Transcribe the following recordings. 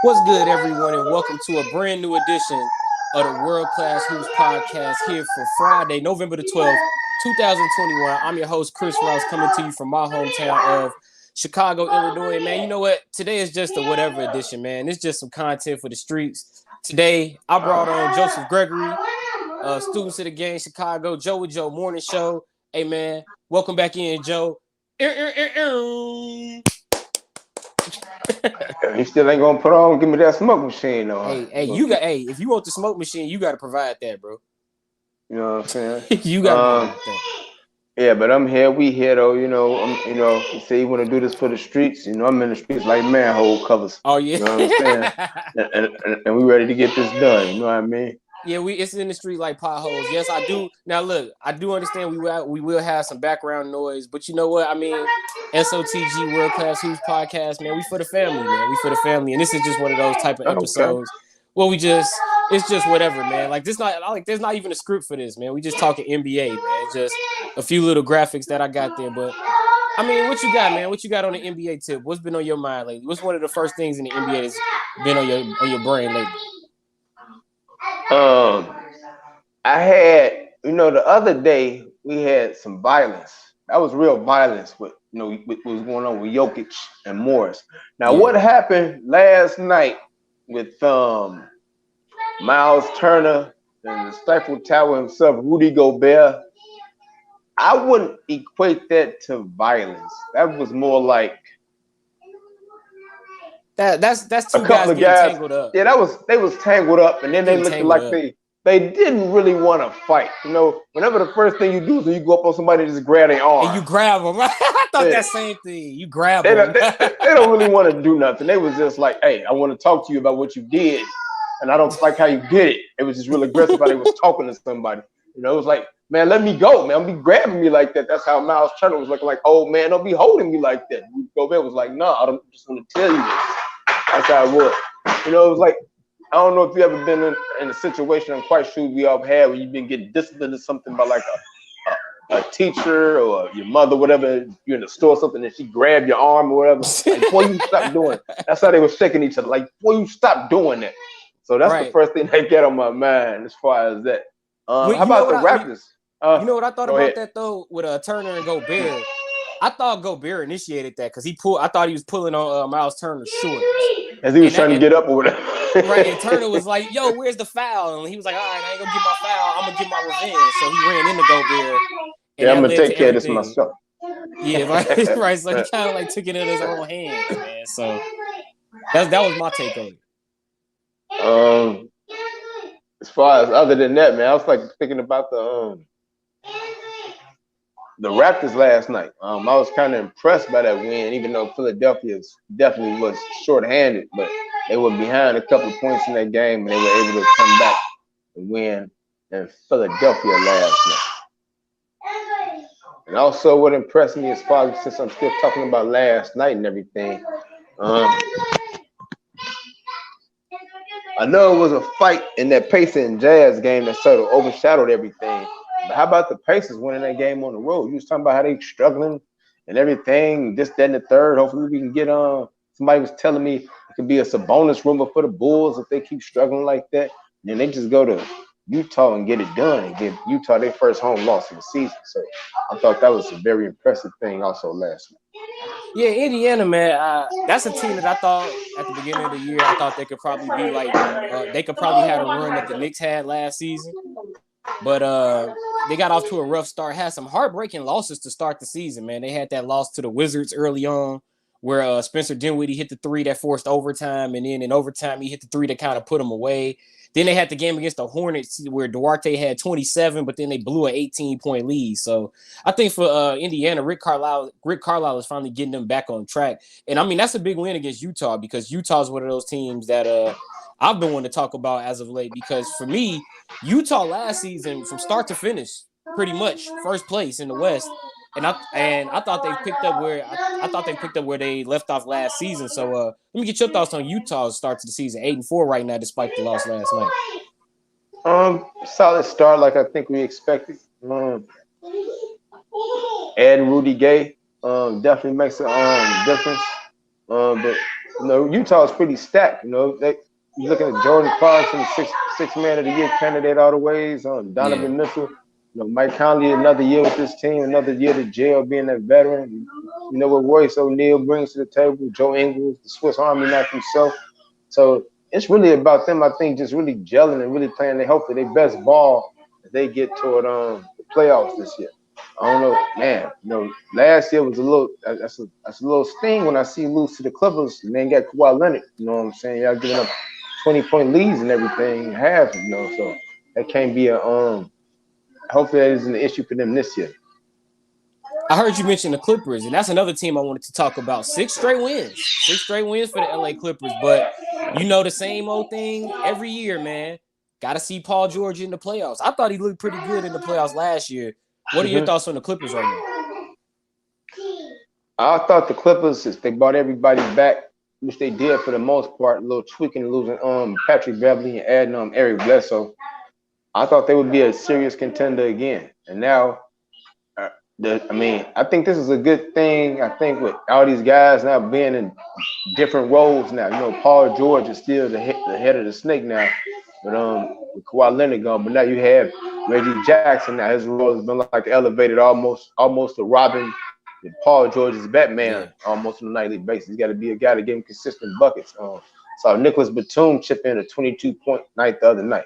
What's good, everyone, and welcome to a brand new edition of the World Class Hoops Podcast here for Friday, November the 12th, 2021. I'm your host, Chris Rouse, coming to you from my hometown of Chicago, Illinois. Man, you know what? Today is just a whatever edition, man. It's just some content for the streets. Today, I brought on Joseph Gregory, students of the game, Chicago, Joe with Joe Morning Show. Hey, man, welcome back in, Joe. He still ain't gonna put on. Give me that smoke machine, though. Hey, if you want the smoke machine, you got to provide that, bro. You know what I'm saying? You got to provide that. Yeah, but I'm here. We here though. You say you want to do this for the streets. I'm in the streets like manhole covers. Oh yeah. You know what I'm saying? and we ready to get this done. You know what I mean? Yeah, it's in the street like potholes. Yes, I do. Now look, I do understand we will have some background noise, but you know what? I mean, SOTG World Class Hoops Podcast, man. We for the family, man. We for the family, and this is just one of those type of episodes. Well, it's just whatever, man. Like there's not even a script for this, man. We just talking NBA, man. It's just a few little graphics that I got there, but I mean, what you got, man? What you got on the NBA tip? What's been on your mind lately? What's one of the first things in the NBA that's been on your brain lately? I had, the other day we had some violence. That was real violence with, what was going on with Jokic and Morris. Now, What happened last night with Miles Turner and the Stifle Tower himself, Rudy Gobert, I wouldn't equate that to violence. That was more like that's two guys getting tangled up. Yeah, they was tangled up, and then they looked like they didn't really want to fight. Whenever the first thing you do is when you go up on somebody and just grab their arm. And you grab them. I thought that same thing. You grab them. They don't really want to do nothing. They was just like, hey, I want to talk to you about what you did, and I don't like how you did it. It was just real aggressive how they was talking to somebody. It was like, man, let me go, man. Don't be grabbing me like that. That's how Miles Turner was looking like, oh, man, don't be holding me like that. Gobert was like, no, I don't just want to tell you this. That's how it was. It was like, I don't know if you ever been in a situation, I'm quite sure we all had, where you've been getting disciplined or something by like a teacher or your mother, whatever. You're in the store or something, and she grabbed your arm or whatever. Like, boy, you stop doing it. That's how they were shaking each other. Like, boy, you stop doing that. So that's the first thing they get on my mind as far as that. How about the Raptors? You know what I thought about that though with Turner and Gobert? I thought Gobert initiated that because I thought he was pulling on Miles Turner's shorts. As he was trying to get up or whatever. Right, and Turner was like, yo, where's the foul? And he was like, all right, I ain't gonna get my foul. I'm gonna get my revenge. So he ran into Gobert. Yeah, I'm gonna take care of this myself. Yeah, right. So he kind of like took it in his own hands, man. So that was my take on it. As far as other than that, man, I was like thinking about the Raptors last night. I was kind of impressed by that win, even though Philadelphia definitely was shorthanded, but they were behind a couple of points in that game, and they were able to come back and win in Philadelphia last night. And also, what impressed me as far as, since I'm still talking about last night and everything, I know it was a fight in that Pacers and Jazz game that sort of overshadowed everything. But how about the Pacers winning that game on the road? You was talking about how they struggling and everything, this, that, and the third. Hopefully we can get on. Somebody was telling me it could be a Sabonis rumor for the Bulls if they keep struggling like that. And then they just go to Utah and get it done and give Utah their first home loss of the season. So I thought that was a very impressive thing also last night. Yeah, Indiana, man, that's a team that I thought at the beginning of the year, I thought they could probably be like, they could probably have a run that the Knicks had last season. But they got off to a rough start, had some heartbreaking losses to start the season, man. They had that loss to the Wizards early on where Spencer Dinwiddie hit the three that forced overtime, and then in overtime he hit the three that kind of put them away. Then they had the game against the Hornets where Duarte had 27, but then they blew an 18-point lead. So I think for Indiana, Rick Carlisle is finally getting them back on track. And, I mean, that's a big win against Utah because Utah is one of those teams that I've been wanting to talk about as of late because, for me, Utah last season from start to finish pretty much first place in the West. And I thought they picked up where they left off last season. So let me get your thoughts on Utah's start to the season. 8-4 right now, despite the loss last night. Solid start, like I think we expected. Adding Rudy Gay definitely makes a difference. But Utah's pretty stacked. You looking at Jordan Clarkson, six man of the year candidate all the ways. Donovan Mitchell, Mike Conley, another year with this team, another year to jail, being a veteran. What Royce O'Neal brings to the table, Joe Ingles, the Swiss Army knife himself. So it's really about them, I think, just really gelling and really playing hopefully their best ball as they get toward the playoffs this year. I don't know, man. Last year was a little that's a little sting when I see lose to the Clippers and they ain't got Kawhi Leonard. You know what I'm saying? Y'all giving up 20-point leads and everything, half. So that can't be a hopefully that isn't an issue for them this year. I heard you mention the Clippers, and that's another team I wanted to talk about. 6 straight wins for the LA Clippers. But the same old thing every year, man. Got to see Paul George in the playoffs. I thought he looked pretty good in the playoffs last year. What are your thoughts on the Clippers right now? I thought the Clippers, if they brought everybody back, which they did for the most part, a little tweaking, losing Patrick Beverly and adding Eric Bledsoe, I thought they would be a serious contender again. And now, I think this is a good thing. I think with all these guys now being in different roles now, Paul George is still the head of the snake now, but with Kawhi Leonard gone. But now you have Reggie Jackson now. His role has been like elevated almost to Robin. And Paul George is Batman almost on a nightly basis. He's got to be a guy to give him consistent buckets. Saw Nicholas Batum chip in a 22-point night the other night,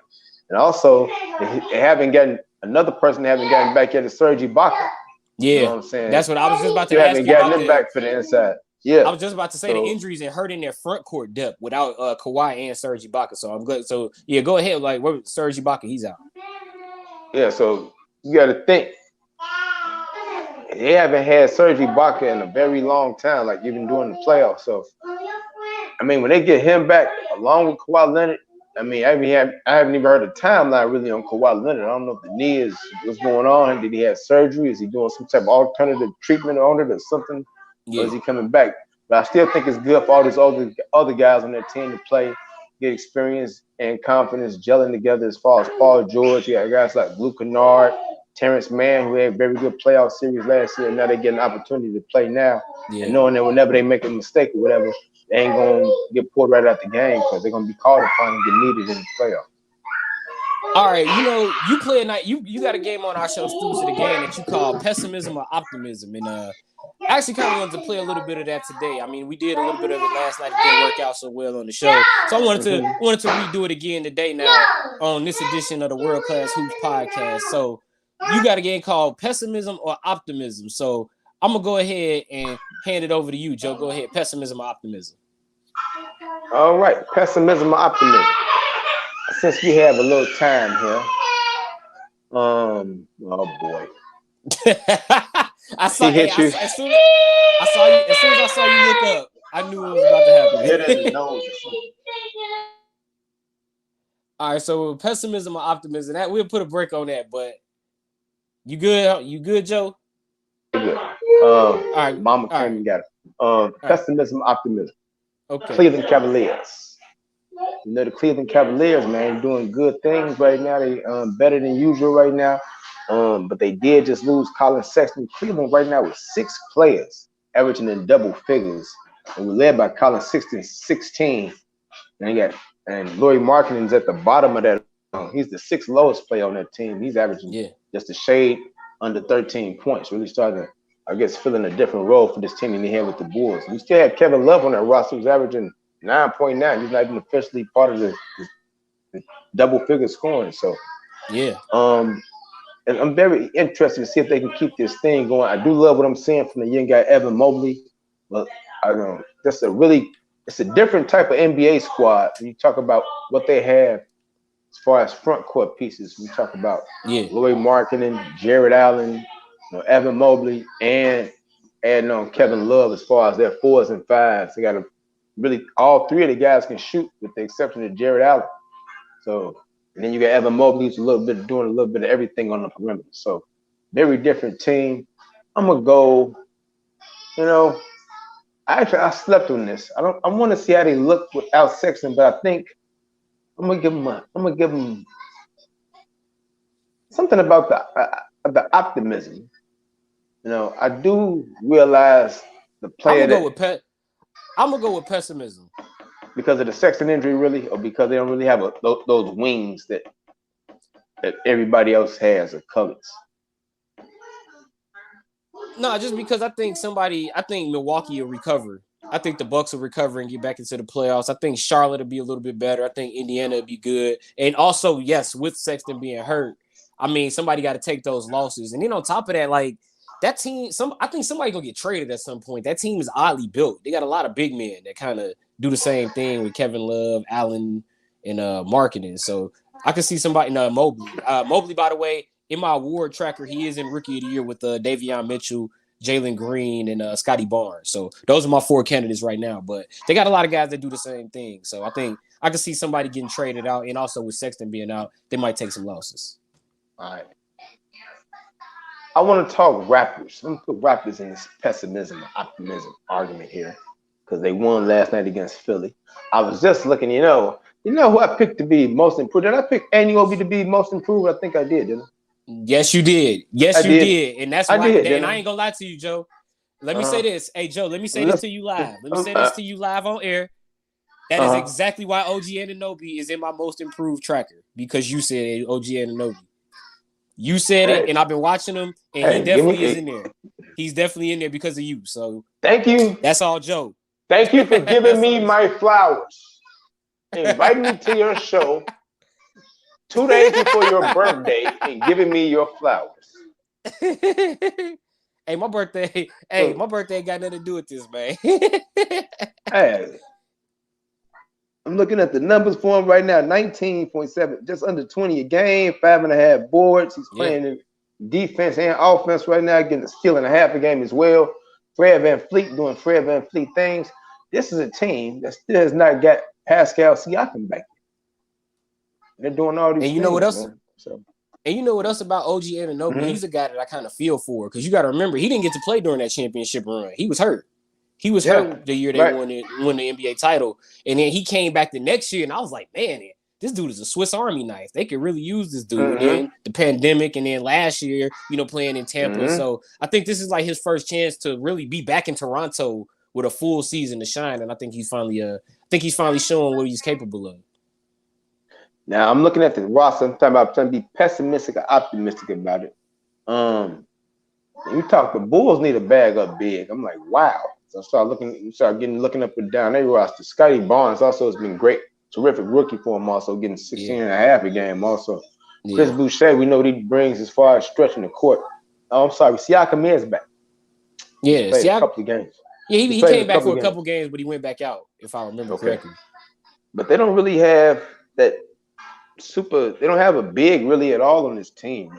and also they haven't gotten another person they haven't gotten back yet is Serge Ibaka. Yeah, you know what I'm saying? That's what I was just about to you ask haven't you gotten about. Them back for the inside. Yeah, I was just about to say the injuries and hurting their front court depth without Kawhi and Serge Ibaka. So I'm good. So yeah, go ahead. Like Serge Ibaka, he's out. Yeah, so you got to think they haven't had Serge Ibaka in a very long time, like even during the playoffs. So when they get him back along with Kawhi Leonard, I haven't even heard a timeline really on Kawhi Leonard. I don't know if the knee is what's going on. Did he have surgery? Is he doing some type of alternative treatment on it or something? Yeah. Or is he coming back? But I still think it's good for all these other guys on that team to play, get experience and confidence gelling together as far as Paul George. You got guys like Luke Kennard, Terrence Mann, who had a very good playoff series last year. And now they get an opportunity to play now. Yeah. And knowing that whenever they make a mistake or whatever, they ain't going to get pulled right out the game because they're going to be called upon and get needed in the playoff. All right, you play a night. You got a game on our show, Students of the Game, that you call Pessimism or Optimism. And I actually kind of wanted to play a little bit of that today. We did a little bit of it last night. It didn't work out so well on the show. So I wanted to redo it again today now on this edition of the World Class Hoops podcast. So you got a game called Pessimism or Optimism. So I'm going to go ahead and hand it over to you, Joe. Go ahead. Pessimism or Optimism? All right. Pessimism or Optimism. Since we have a little time here. Oh, boy. As soon as I saw you look up, I knew it was about to happen. Hit in the nose or something. All right, so Pessimism or Optimism, that we'll put a break on that, but you good? You good, Joe? Good. All right. Mama all came and got it. Pessimism, Optimism. Okay. Cleveland Cavaliers. The Cleveland Cavaliers, man, doing good things right now. They better than usual right now. But they did just lose Colin Sexton. Cleveland right now with 6 players averaging in double figures. And we're led by Colin Sexton, 16. And Lauri Markkanen's at the bottom of that. He's the 6th lowest player on that team. He's averaging just a shade under 13 points. Really starting to, I guess, filling a different role for this team than he had with the Bulls. We still have Kevin Love on that roster who's averaging 9.9. He's not even officially part of the double figure scoring. So and I'm very interested to see if they can keep this thing going. I do love what I'm seeing from the young guy Evan Mobley, but I don't know. It's a different type of NBA squad. When you talk about what they have as far as front court pieces, we talk about Lauri Markkanen, Jared Allen, Evan Mobley, and adding on Kevin Love as far as their 4s and 5s. They got all 3 of the guys can shoot with the exception of Jared Allen. So, and then you got Evan Mobley who's doing a little bit of everything on the perimeter. So, very different team. I'm gonna go. I slept on this. I want to see how they look without Sexton, but I think I'm gonna give them something about the optimism. I do realize the player I'm gonna go with pessimism. Because of the Sexton injury, really, or because they don't really have those wings that everybody else has or covets? No, just because I think Milwaukee will recover. I think the Bucks will recover and get back into the playoffs. I think Charlotte will be a little bit better. I think Indiana will be good. And also, yes, with Sexton being hurt, I mean, somebody got to take those losses. And then on top of that, like that team, I think somebody gonna get traded at some point. That team is oddly built. They got a lot of big men that kind of do the same thing with Kevin Love, Allen, and marketing. So I could see somebody, Mobley. Mobley, by the way, in my award tracker, he is in Rookie of the Year with Davion Mitchell, Jalen Green, and Scotty Barnes. So those are my 4 candidates right now. But they got a lot of guys that do the same thing. So I think I could see somebody getting traded out. And also with Sexton being out, they might take some losses. All right. I want to talk Raptors. I'm going to put Raptors in this pessimism, optimism argument here because they won last night against Philly. I was just looking, you know who I picked to be most improved? Did I pick Anunoby to be most improved? I think I did, didn't I? Yes, you did. Yes, you did. And that's why. I ain't gonna lie to you, Joe. Let me say this. Hey, Joe, let me say this to you live. Let me say this to you live on air. That is exactly why OG Anunoby is in my most improved tracker because you said OG Anunoby. You said it, and I've been watching him, and he definitely is in there. He's definitely in there because of you. So thank you. That's all, Joe. Thank you for giving me my flowers. Inviting me to your show 2 days before your birthday and giving me your flowers. Hey, my birthday got nothing to do with this, man. Hey, I'm looking at the numbers for him right now. 19.7, just under 20 a game, 5.5 boards. He's playing defense and offense right now, getting a steal and a half a game as well. Fred VanVleet doing Fred VanVleet things. This is a team that still has not got Pascal Siakam back. They're doing all these things. And you know what else? And you know what else about OG Anunoby? Mm-hmm. He's a guy that I kind of feel for because you got to remember he didn't get to play during that championship run. He was hurt. He was hurt the year they won the NBA title, and then he came back the next year, and I was like, man, this dude is a Swiss Army knife. They could really use this dude. Mm-hmm. And then the pandemic, and then last year, playing in Tampa. Mm-hmm. So I think this is like his first chance to really be back in Toronto with a full season to shine, and I think he's finally showing what he's capable of. Now I'm looking at the roster. I'm trying to be pessimistic or optimistic about it. You talk the Bulls need a bag up big. I'm like, wow. So I start looking up and down their roster. Scotty Barnes also has been great, terrific rookie for him. Also getting 16 and a half a game. Also, Chris Boucher, we know what he brings as far as stretching the court. Oh, I'm sorry, Siakam is back. Yeah, a couple of games. Yeah, he came back for a couple games, but he went back out, if I remember correctly. But they don't really have that they don't have a big really at all on this team.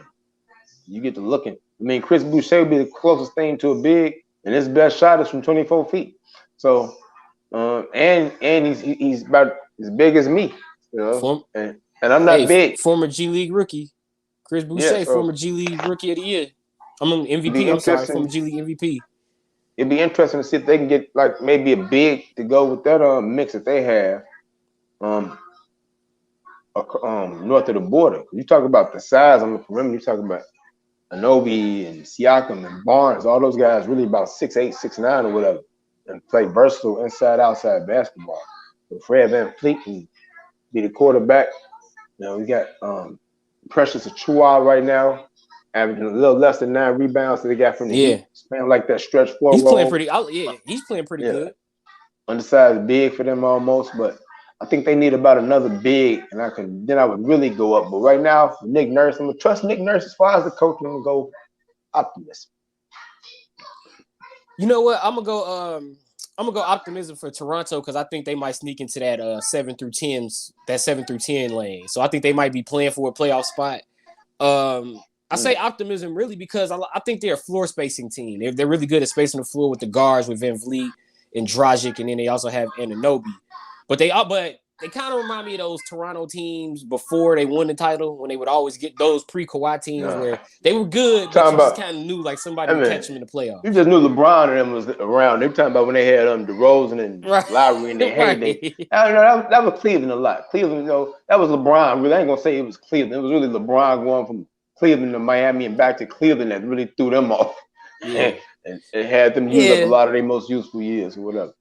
You get to looking. I mean, Chris Boucher would be the closest thing to a big, and his best shot is from 24 feet. So, and he's about as big as me, and I'm not big. Former G League rookie, Chris Boucher, former G League Rookie of the Year. I'm an MVP. I'm sorry, former G League MVP. It'd be interesting to see if they can get like maybe a big to go with that mix that they have. North of the border. You talk about the size on the perimeter. You talk about Anunoby and Siakam and Barnes. All those guys really about 6'8", 6'9", or whatever, and play versatile inside outside basketball. So Fred VanVleet can be the quarterback. We got Precious Achiuwa right now, averaging a little less than 9 rebounds that they got from the Heat. He's playing like that stretch floor. He's playing pretty. He's playing pretty good. Undersized big for them almost, but I think they need about another big, and I would really go up. But right now, Nick Nurse, I'm gonna trust Nick Nurse as far as the coach. I'm gonna go optimism. You know what? I'm gonna go optimism for Toronto because I think they might sneak into that 7 through 10 lane. So I think they might be playing for a playoff spot. I say optimism really because I think they're a floor spacing team. They're really good at spacing the floor with the guards with VanVleet and Dragic, and then they also have Anunoby. But they kind of remind me of those Toronto teams before they won the title when they would always get those pre-Kawhi teams where they were good, but you just kind of knew like somebody would catch them in the playoffs. You just knew LeBron and them was around. They're talking about when they had DeRozan and Lowry in their heyday. That was Cleveland a lot. Cleveland, that was LeBron. Really, I ain't gonna say it was Cleveland. It was really LeBron going from Cleveland to Miami and back to Cleveland that really threw them off and had them use up a lot of their most useful years or whatever.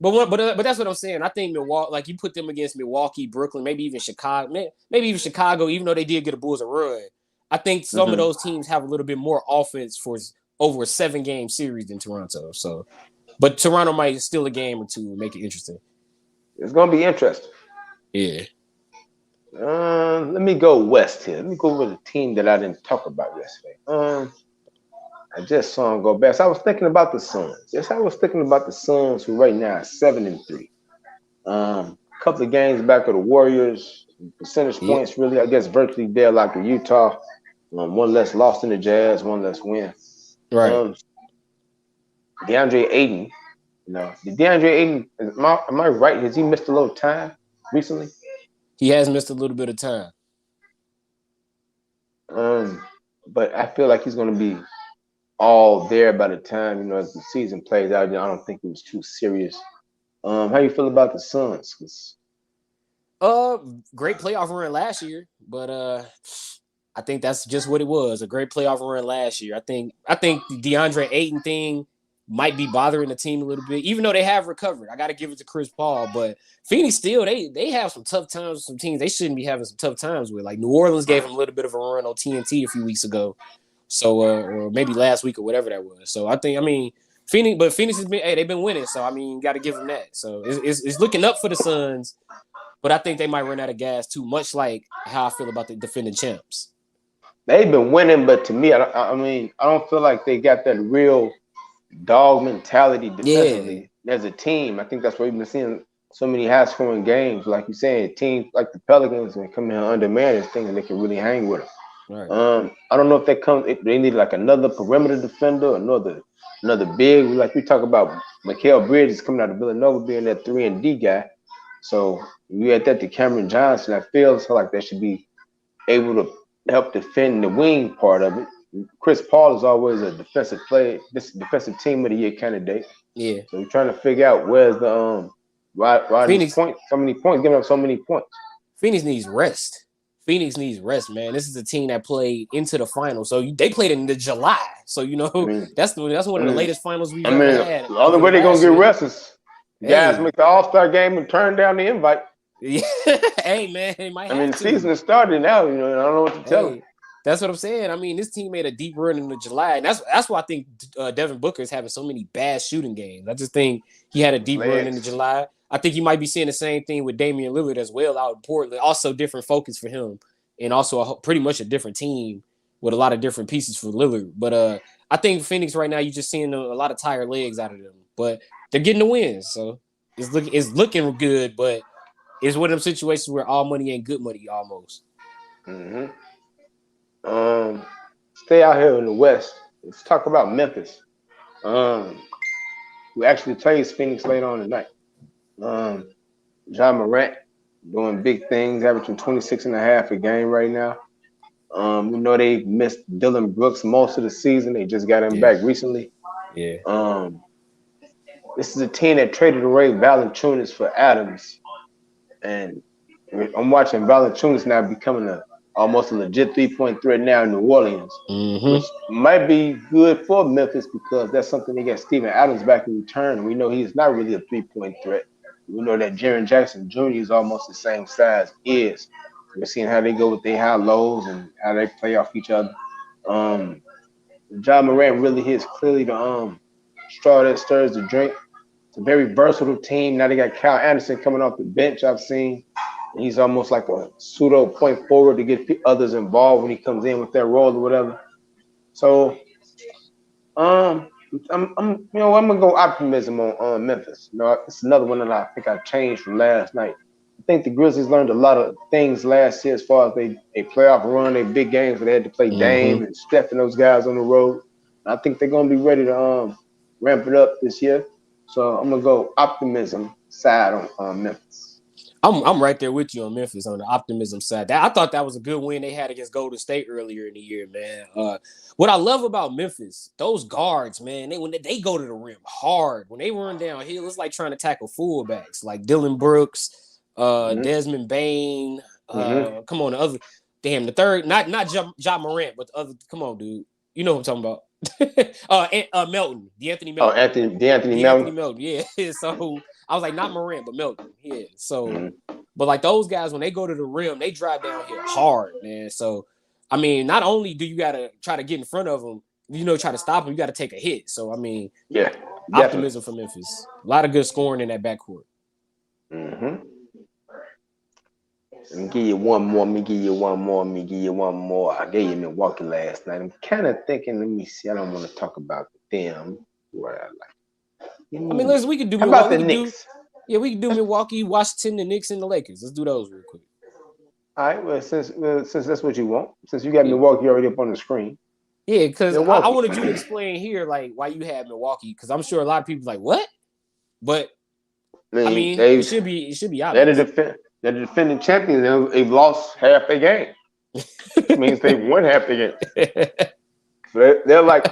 But that's what I'm saying. I think Milwaukee, like you put them against Milwaukee, Brooklyn, maybe even Chicago, maybe even Chicago, even though they did get a Bulls a run. I think some of those teams have a little bit more offense for over a 7-game series than Toronto. So, but Toronto might steal a game or two and make it interesting. It's gonna be interesting. Yeah. Let me go west here. Let me go with a team that I didn't talk about yesterday. I just saw them go back. So I was thinking about the Suns. Yes, I was thinking about the Suns, who right now are 7-3. A couple of games back of the Warriors. Percentage points, really, I guess, virtually there like the Utah. One less loss than the Jazz, one less win. Right. DeAndre Ayton. Did DeAndre Ayton? Am I right? Has he missed a little time recently? He has missed a little bit of time. But I feel like he's going to be all there by the time, as the season plays out. I don't think it was too serious. How you feel about the Suns? Great playoff run last year, but I think that's just what it was, a great playoff run last year. I think the DeAndre Ayton thing might be bothering the team a little bit, even though they have recovered. I got to give it to Chris Paul, but Phoenix still, they have some tough times with some teams they shouldn't be having some tough times with. Like New Orleans gave them a little bit of a run on TNT a few weeks ago. So, or maybe last week or whatever that was. So Phoenix has been, they've been winning. So, got to give them that. So it's looking up for the Suns, but I think they might run out of gas too, much like how I feel about the defending champs. They've been winning, but to me, I don't feel like they got that real dog mentality defensively as a team. I think that's why we've been seeing so many high-scoring games. Like you're saying, teams like the Pelicans and come in undermanned, thinking they can really hang with them. Right. I don't know if they need like another perimeter defender, another big. Like we talk about Mikal Bridges coming out of Villanova being that 3-and-D guy. So you add that to Cameron Johnson, I feel like they should be able to help defend the wing part of it. Chris Paul is always a defensive defensive team of the year candidate. Yeah. So we're trying to figure out where's the why Phoenix points, so many points, giving up so many points. Phoenix needs rest. Man. This is a team that played into the finals. So they played in the July. So that's one of the latest finals we've ever had. The only way they're gonna get rest is guys make the All-Star game and turn down the invite. Yeah. Hey man, the season has started now. I don't know what to tell them. That's what I'm saying. This team made a deep run in the July, and that's why I think Devin Booker is having so many bad shooting games. I just think he had a deep run in the July. I think you might be seeing the same thing with Damian Lillard as well out in Portland. Also different focus for him, and also pretty much a different team with a lot of different pieces for Lillard. But I think Phoenix right now, you're just seeing a lot of tired legs out of them. But they're getting the wins, so it's looking good. But it's one of them situations where all money ain't good money almost. Mm-hmm. Stay out here in the West. Let's talk about Memphis. Who actually plays Phoenix later on tonight. John Morant doing big things, averaging 26.5 a game right now. We know they missed Dillon Brooks most of the season. They just got him back recently. Yeah. This is a team that traded away Valanciunas for Adams. And I'm watching Valanciunas now becoming almost a legit 3-point threat now in New Orleans, which might be good for Memphis because that's something they got Steven Adams back in return. We know he's not really a 3-point threat. We know that Jaren Jackson Jr. is almost the same size is. We're seeing how they go with their high lows and how they play off each other. John Morant really is clearly the straw that stirs the drink. It's a very versatile team. Now they got Kyle Anderson coming off the bench, I've seen. He's almost like a pseudo point forward to get others involved when he comes in with that role or whatever. So, I'm gonna go optimism on Memphis. It's another one that I think I changed from last night. I think the Grizzlies learned a lot of things last year as far as they playoff run, they big games where they had to play Dame and Steph and those guys on the road. I think they're gonna be ready to ramp it up this year. So I'm gonna go optimism side on Memphis. I'm right there with you on Memphis on the optimism side. I thought that was a good win they had against Golden State earlier in the year, man. What I love about Memphis, those guards, man, when they go to the rim hard. When they run downhill, it's like trying to tackle fullbacks like Dillon Brooks, Desmond Bane. Come on, the third, not Ja Morant, but the other. Come on, dude, you know what I'm talking about. Melton, D'Anthony Melton. D'Anthony Melton. Yeah. So I was like, not Morant, but Melton. Yeah. So, but like those guys, when they go to the rim, they drive down here hard, man. So, I mean, not only do you got to try to get in front of them, try to stop them, you got to take a hit. So, I mean, yeah, optimism for Memphis. A lot of good scoring in that backcourt. Mm-hmm. Let me give you one more. I gave you Milwaukee last night. I'm kind of thinking, let me see. I don't want to talk about them. What I like. I mean, listen, we could do How Milwaukee. about the Knicks? We could do Milwaukee, Washington, the Knicks, and the Lakers. Let's do those real quick. All right. Well, since that's what you want, since you got Milwaukee already up on the screen. Yeah, because I wanted you to explain here, like, why you have Milwaukee, because I'm sure a lot of people like, what? But I mean, it should be obvious. They're the defending champions. They've lost half their game. It means they won half the game. They're like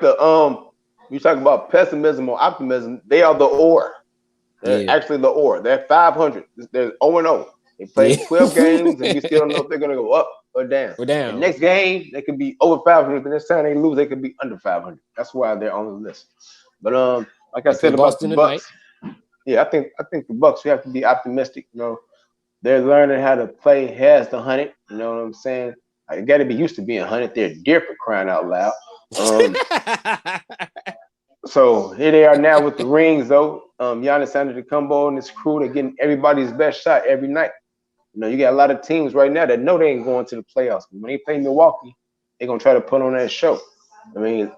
the you talk about pessimism or optimism. They are the or. They're actually the or. They're 500. They're 0-0. They play 12 games, and we still don't know if they're gonna go up or down. The next game, they could be over 500. The next time they lose, they could be under 500. That's why they're on the list. But like I said about the Bucks, I think the Bucks, we have to be optimistic. They're learning how to play has the 100. You know what I'm saying? I got to be used to being 100. They're dear for crying out loud. So here they are now with the rings, though. Giannis Antetokounmpo and his crew, they're getting everybody's best shot every night. You got a lot of teams right now that know they ain't going to the playoffs. But when they play Milwaukee, they're going to try to put on that show. I mean,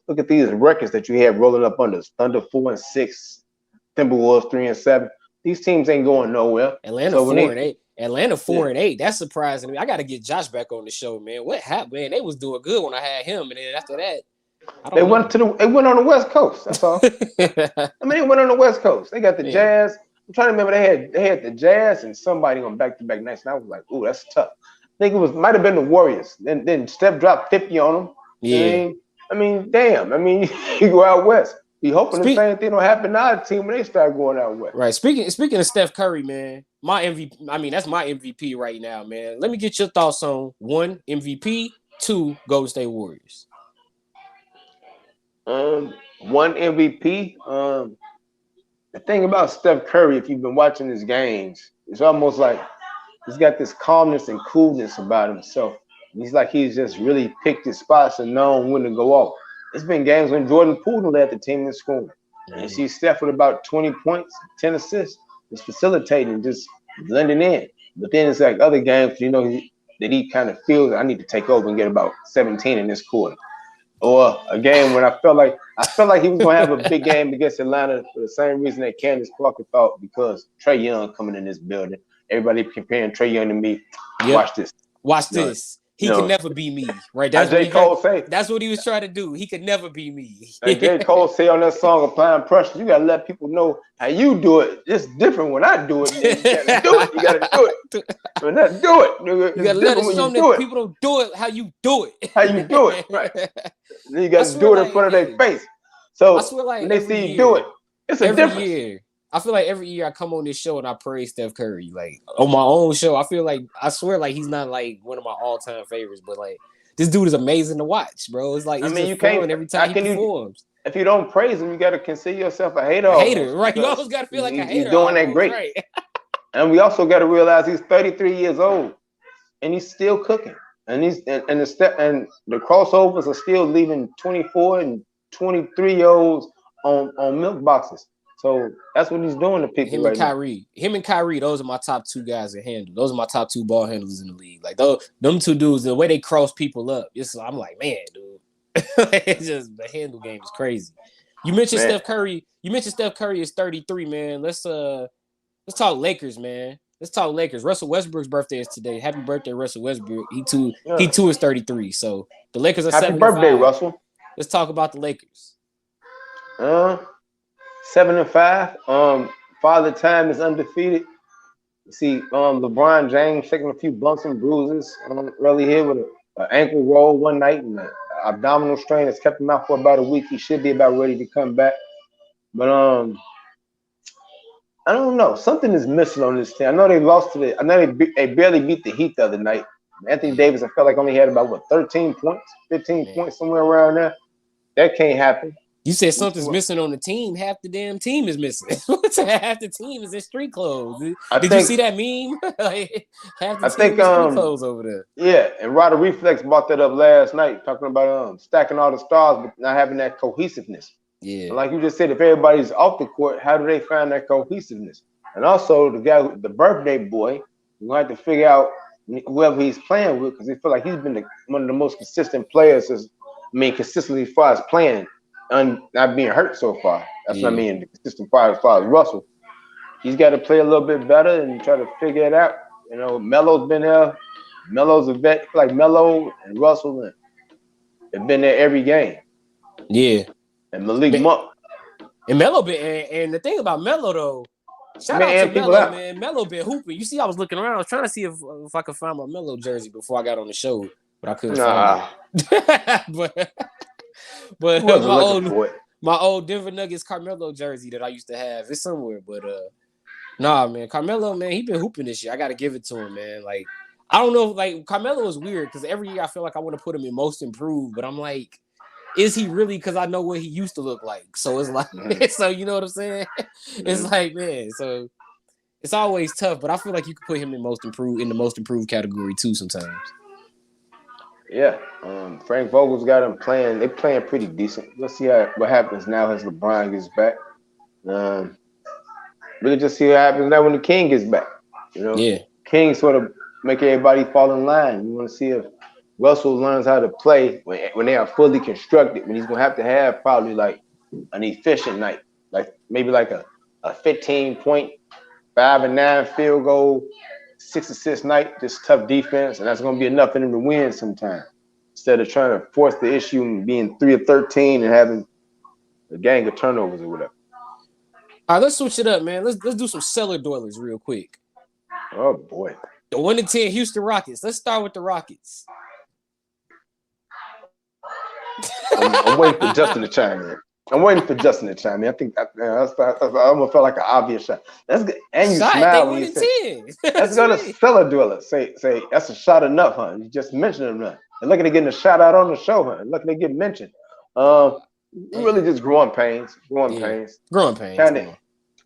look at these records that you have rolling up under Thunder 4-6, Timberwolves 3-7. These teams ain't going nowhere. Atlanta 4-8. Atlanta 4-8. That's surprising to me. I got to get Josh back on the show, man. What happened, man? They was doing good when I had him, and then after that, they went on the West Coast. That's all. I mean, they went on the West Coast. They got the Jazz. I'm trying to remember they had the Jazz and somebody on back-to-back nights, and I was like, ooh, that's tough. I think might have been the Warriors. Then Steph dropped 50 on them. Yeah. I mean, damn. I mean, you go out west. We hoping the same thing don't happen to our team when they start going out west. Right. Speaking of Steph Curry, man, my MVP. I mean, that's my MVP right now, man. Let me get your thoughts on 1, MVP, 2, Golden State Warriors. 1 MVP. The thing about Steph Curry, if you've been watching his games, it's almost like he's got this calmness and coolness about himself. He's like he's just really picked his spots and known when to go off. It's been games when Jordan Poole led the team in scoring. And you see Steph with about 20 points, 10 assists, just facilitating, just blending in. But then it's like other games, that he kind of feels I need to take over and get about 17 in this quarter. Or a game when I felt like he was gonna have a big game against Atlanta for the same reason that Candace Parker thought, because Trae Young coming in this building. Everybody comparing Trae Young to me. Yep. Watch this. He can never be me, right? That's what J. Cole say. That's what he was trying to do. He could never be me. Like J. Cole say on that song, Applying Pressure, you gotta let people know how you do it. It's different when I do it. You gotta do it. You gotta do it. When I do it, nigga, you gotta let it show that people don't do it how you do it. How you do it, right? Then you gotta do it in front of their face. So I swear, like, when they see you do it, it's a difference. Year, I feel like every year I come on this show and I praise Steph Curry. Like on my own show, I swear like he's not like one of my all-time favorites, but like this dude is amazing to watch, bro. It's like you can't every time he performs. If you don't praise him, you gotta consider yourself a hater. Right? You always gotta feel like a hater. He's doing that great. Right? And we also gotta realize he's 33 years old and he's still cooking. And the crossovers are still leaving 24 and 23-year-olds on milk boxes. So that's what he's doing to people. Him and Kyrie, those are my top 2 guys at handle. Those are my top 2 ball handlers in the league. Like them 2 dudes, the way they cross people up, I'm like, man, dude. It's just the handle game is crazy. You mentioned Steph Curry. Steph Curry is 33, man. Let's talk Lakers, man. Let's talk Lakers. Russell Westbrook's birthday is today. Happy birthday, Russell Westbrook. He too is 33. So the Lakers are 75. Happy birthday, Russell. Let's talk about the Lakers. 7-5. Father Time is undefeated. You see, LeBron James taking a few bumps and bruises early here with an ankle roll one night and an abdominal strain that's kept him out for about a week. He should be about ready to come back. But I don't know. Something is missing on this team. I know they lost to they barely beat the Heat the other night. Anthony Davis, I felt like only had about 13 points, 15 points, somewhere around there. That can't happen. You said something's missing on the team. Half the damn team is missing. Half the team is in street clothes. Did you see that meme? Like, half the team is in street clothes over there. Yeah, and Ryder Reflex brought that up last night, talking about stacking all the stars, but not having that cohesiveness. Yeah. And like you just said, if everybody's off the court, how do they find that cohesiveness? And also, the birthday boy, you're going to have to figure out whoever he's playing with, because I feel like he's been one of the most consistent players, consistently as far as playing and not being hurt so far. That's what I mean, the consistent player as far as Russell. He's got to play a little bit better and try to figure it out. You know, Melo's been there. Melo's a vet. Like Melo and Russell have been there every game. Yeah. And Malik Monk. And Melo been, and the thing about Melo though, shout out to Melo, man. Melo been hooping. You see, I was looking around. I was trying to see if I could find my Melo jersey before I got on the show, but I couldn't find it. but my old Denver Nuggets Carmelo jersey that I used to have is somewhere. But nah, man, Carmelo, man, he been hooping this year. I got to give it to him, man. Like, I don't know, like Carmelo is weird because every year I feel like I want to put him in most improved, but I'm like, is he really? Because I know what he used to look like. So it's like, so you know what I'm saying? It's like, man, so it's always tough, but I feel like you could put him in the most improved category too sometimes. Yeah, Frank Vogel's got him playing. They're playing pretty decent. Let's see what happens now as LeBron gets back. We'll just see what happens now when the King gets back. You know, King sort of make everybody fall in line. You want to see if Russell learns how to play when they are fully constructed, when he's going to have probably like an efficient night, like maybe like a 15-point, 5 and 9 field goal, 6 assist night, just tough defense, and that's going to be enough for them to win sometime. Instead of trying to force the issue and being 3 of 13 and having a gang of turnovers or whatever. All right, let's switch it up, man. Let's do some cellar dwellers real quick. Oh boy. The 1-10 Houston Rockets. Let's start with the Rockets. I'm waiting for Justin to chime in. I think that almost felt like an obvious shot. That's good. And you smile when you say, let's go to cellar dweller. Say that's a shot enough, huh? You just mentioned them, huh? And look at it getting a shout out on the show, huh? Look at it getting mentioned. Really just growing pains. Kinda,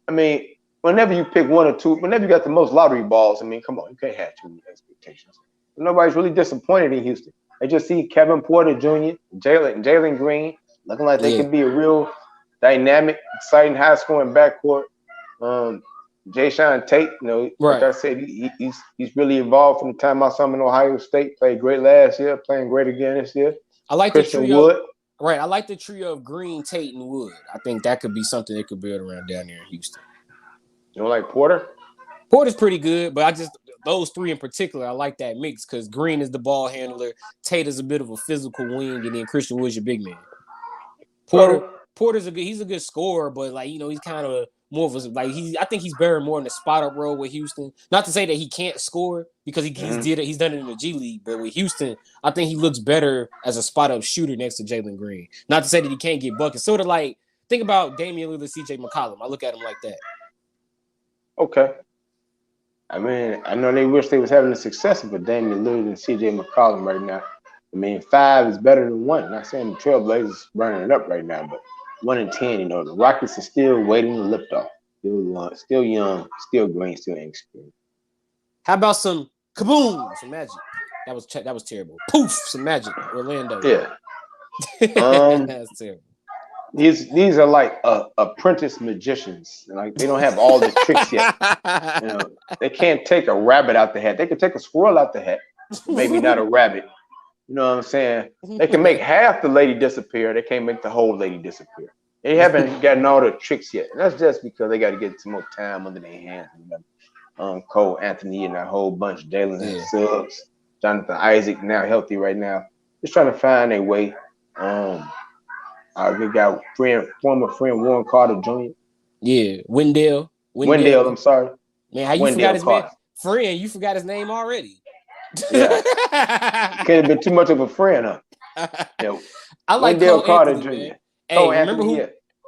I mean, whenever you pick one or two, whenever you got the most lottery balls, I mean, come on, you can't have too many expectations. Nobody's really disappointed in Houston. They just see Kevin Porter Jr., Jalen Green looking like they can be a real dynamic, exciting, high-scoring backcourt. Jayshawn Tate, you know, like I said, he's really evolved from the time I saw him in Ohio State. Played great last year, playing great again this year. I like Christian the trio. Wood. Right, I like the trio of Green, Tate, and Wood. I think that could be something they could build around down there in Houston. You don't like Porter? Porter's pretty good, but those three in particular, I like that mix because Green is the ball handler, Tate is a bit of a physical wing, and then Christian Wood's your big man. Porter's he's a good scorer, but like, you know, he's kind of more of a I think he's better more in the spot up role with Houston. Not to say that he can't score because he's done it in the G League, but with Houston, I think he looks better as a spot up shooter next to Jalen Green. Not to say that he can't get buckets. Sort of like think about Damian Lillard, CJ McCollum. I look at him like that. Okay. I mean, I know they wish they was having the success of a Damian Lillard and CJ McCollum right now. I mean, 5 is better than 1. Not saying the Trailblazers running it up right now, but 1 and 10, you know, the Rockets are still waiting to lift off. Still young, still green, still inexperienced. How about some kaboom, some magic? That was terrible. Poof, some magic. Orlando. Yeah. That's terrible. These are like apprentice magicians. Like they don't have all the tricks yet. You know, they can't take a rabbit out the hat. They can take a squirrel out the hat, maybe not a rabbit. You know what I'm saying? They can make half the lady disappear. They can't make the whole lady disappear. They haven't gotten all the tricks yet. And that's just because they got to get some more time under their hands. Cole Anthony and that whole bunch, Jalen and Suggs, Jonathan Isaac now healthy right now. Just trying to find a way. We got former friend Warren Carter Jr. Yeah, Wendell. I'm sorry. Man, how you forgot his name? Friend, you forgot his name already. Yeah. Can't have been too much of a friend, huh? Yeah. I like Wendell Carter Anthony, Jr. Hey,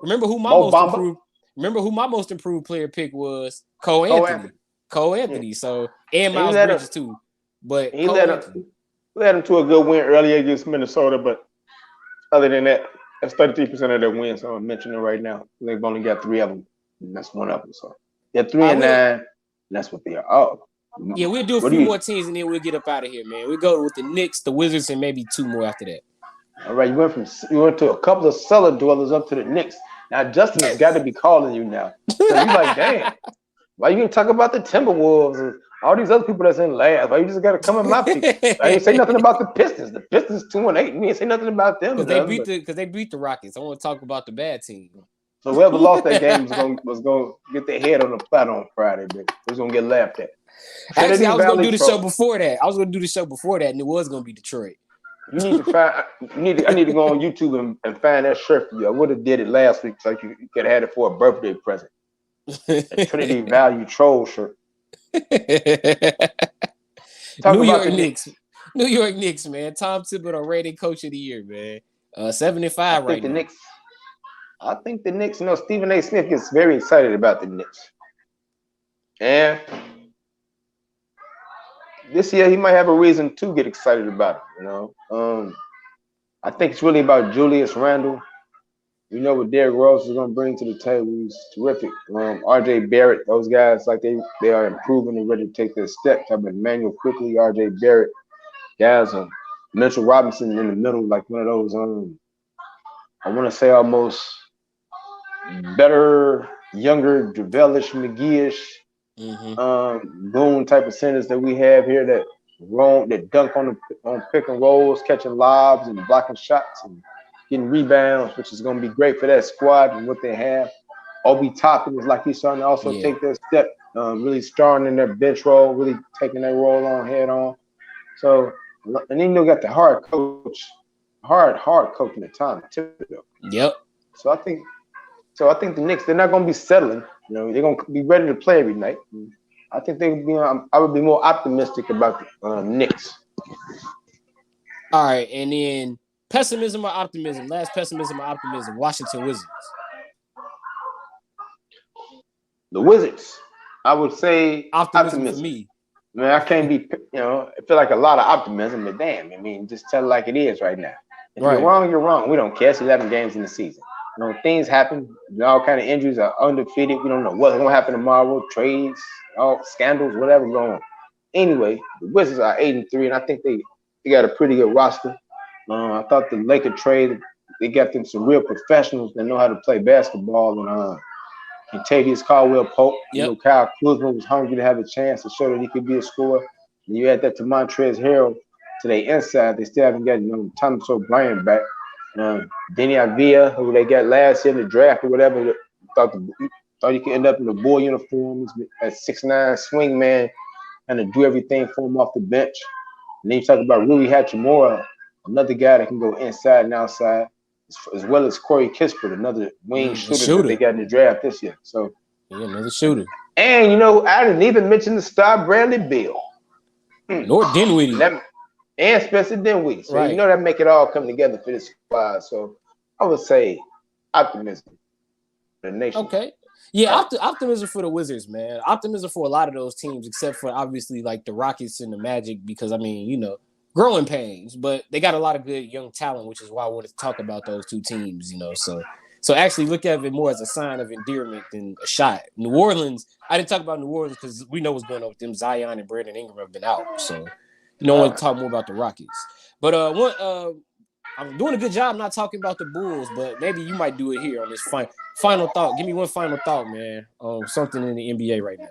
remember who my most improved player pick was? Cole Anthony. Yeah. So and Miles Bridges too. But he led him to a good win earlier against Minnesota, but other than that, That's 33% of their wins. So I'm mentioning it right now. They've only got 3 of them, and that's one of them. So they're 3-9, and that's what they are. Oh, yeah, we'll do a few more teams, and then we'll get up out of here, man. We'll go with the Knicks, the Wizards, and maybe 2 more after that. All right, you went to a couple of cellar dwellers up to the Knicks. Now Justin has got to be calling you now. So you like, damn, why you didn't talk about the Timberwolves and all these other people that's in last? Why you just got to come in my people? I didn't say nothing about the Pistons. The Pistons 2-8. You didn't say nothing about them. Because they beat the Rockets. I want to talk about the bad team. So whoever lost that game was going to get their head on the platter on Friday, but it was going to get laughed at. Actually, I was going to do the show before that. And it was going to be Detroit. You need to find. I need to go on YouTube and find that shirt for you. I would have did it last week, so you could have had it for a birthday present. A Trinity Value Troll shirt. New York Knicks, man. Tom Thibodeau rated coach of the year, man. 75 right now. I think the Knicks. You know, Stephen A. Smith gets very excited about the Knicks, and this year he might have a reason to get excited about it. You know, I think it's really about Julius Randle. You know what Derrick Rose is going to bring to the table. He's terrific. RJ Barrett, those guys, like they are improving and ready to take their step. Type of Emmanuel Quickly, RJ Barrett, guys. Mitchell Robinson in the middle, like one of those. I want to say almost better, younger, JaVale-ish, McGee-ish, goon type of centers that we have here that dunk on pick and rolls, catching lobs and blocking shots and getting rebounds, which is going to be great for that squad and what they have. Obi Toppin is like he's starting to also take that step, really starting in their bench role, really taking that role on head on. So, and then you got the hard coach in the time, Thibodeau. Yep. So I think the Knicks, they're not going to be settling. You know, they're going to be ready to play every night. I think they would be. I would be more optimistic about the Knicks. All right, and then pessimism or optimism? Last pessimism or optimism? Washington Wizards. The Wizards. I would say optimism. For me. Man, I can't be. You know, I feel like a lot of optimism, but damn, I mean, just tell it like it is right now. If you're wrong, you're wrong. We don't care. It's 11 games in the season. You know, things happen. All kind of injuries are undefeated. We don't know what's going to happen tomorrow. Trades, all scandals, whatever's going on. Anyway, the Wizards are 8-3, and I think they got a pretty good roster. I thought the Laker trade, they got them some real professionals that know how to play basketball. And Tavius Caldwell-Pope. You know, Kyle Kuzma was hungry to have a chance to show that he could be a scorer. And you add that to Montrezl Harrell to their inside. They still haven't gotten Thomas O'Brien back. Denny Avila, who they got last year in the draft or whatever, thought he could end up in a Bull uniform. He's a 6'9" swing man, and to do everything for him off the bench. And then you talk about Rui Hachimura, another guy that can go inside and outside, as well as Corey Kispert, another wing shooter that they got in the draft this year. So another shooter. And I didn't even mention the star Bradley Beal. Nor Dinwiddie. And Spencer Dinwiddie. So that make it all come together for this squad. So I would say optimism for the nation. Okay. Yeah, optimism for the Wizards, man. Optimism for a lot of those teams, except for obviously like the Rockets and the Magic, because I mean, growing pains, but they got a lot of good young talent, which is why I wanted to talk about those two teams, So actually look at it more as a sign of endearment than a shot. New Orleans, I didn't talk about New Orleans because we know what's going on with them. Zion and Brandon Ingram have been out, so I want to talk more about the Rockets. But I'm doing a good job not talking about the Bulls, but maybe you might do it here on this final thought. Give me one final thought, man, on something in the NBA right now.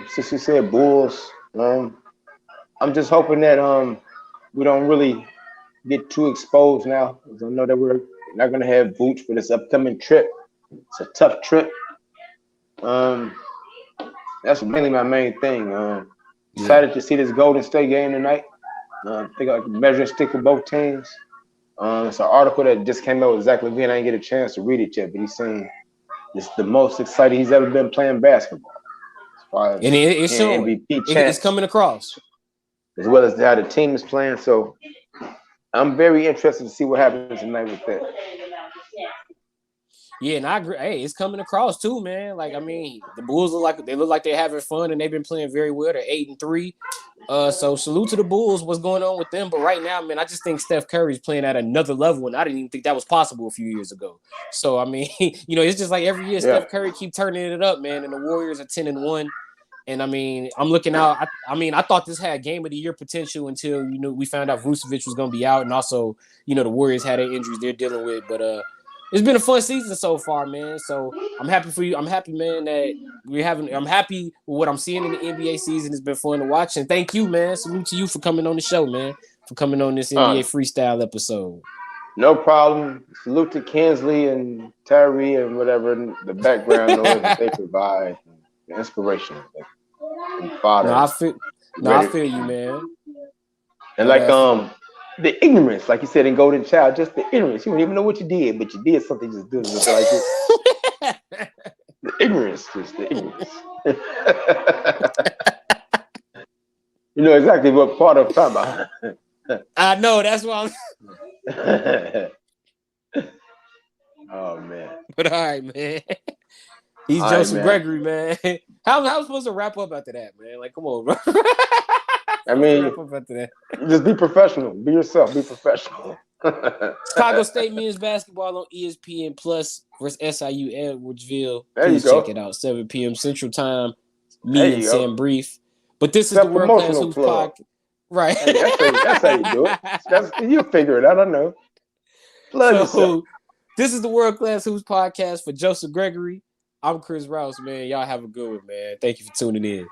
Since you said Bulls, I'm just hoping that we don't really get too exposed now. I know that we're not going to have Vooch for this upcoming trip. It's a tough trip. That's mainly my main thing. Excited to see this Golden State game tonight. I think I can measure and stick for both teams. It's an article that just came out with Zach LaVine. I didn't get a chance to read it yet, but he's saying it's the most excited he's ever been playing basketball. As far as it's showing. It's coming across. As well as how the team is playing. So I'm very interested to see what happens tonight with that. Yeah, and I agree. Hey, it's coming across too, man. Like, I mean, the Bulls look like they're having fun, and they've been playing very well. They're 8-3. So salute to the Bulls. What's going on with them? But right now, man, I just think Steph Curry's playing at another level, and I didn't even think that was possible a few years ago. So I mean, it's just like every year Steph Curry keep turning it up, man. And the Warriors are 10-1. And I mean, I'm looking out. I thought this had game of the year potential until we found out Vucevic was going to be out, and also the Warriors had their injuries they're dealing with. But it's been a fun season so far, man. So I'm happy for you. I'm happy, man, that I'm happy with what I'm seeing in the NBA season. It's been fun to watch, and thank you, man. Salute to you for coming on the show, man. For coming on this NBA Freestyle episode. No problem. Salute to Kinsley and Tyree and whatever the background noise that they provide, the inspiration. And father. I feel you, man. And the ignorance, like you said in Golden Child, just the ignorance. You don't even know what you did, but you did something just good like this. The ignorance, just the ignorance. You know exactly what part I'm talking about. I know, that's why I'm oh man. But all right, man. He's all Joseph Gregory, man. How am I supposed to wrap up after that, man? Like, come on, bro. I mean, just be professional. Be yourself. Be professional. Chicago State men's basketball on ESPN Plus versus SIU Edwardsville. Please check it out. 7 p.m. Central Time. Me and Sam Brief. But this is the World Class Hoops podcast. Right. Hey, that's how you do it. You'll figure it out. I know. This is the World Class Hoops podcast for Joseph Gregory. I'm Chris Rouse, man. Y'all have a good one, man. Thank you for tuning in.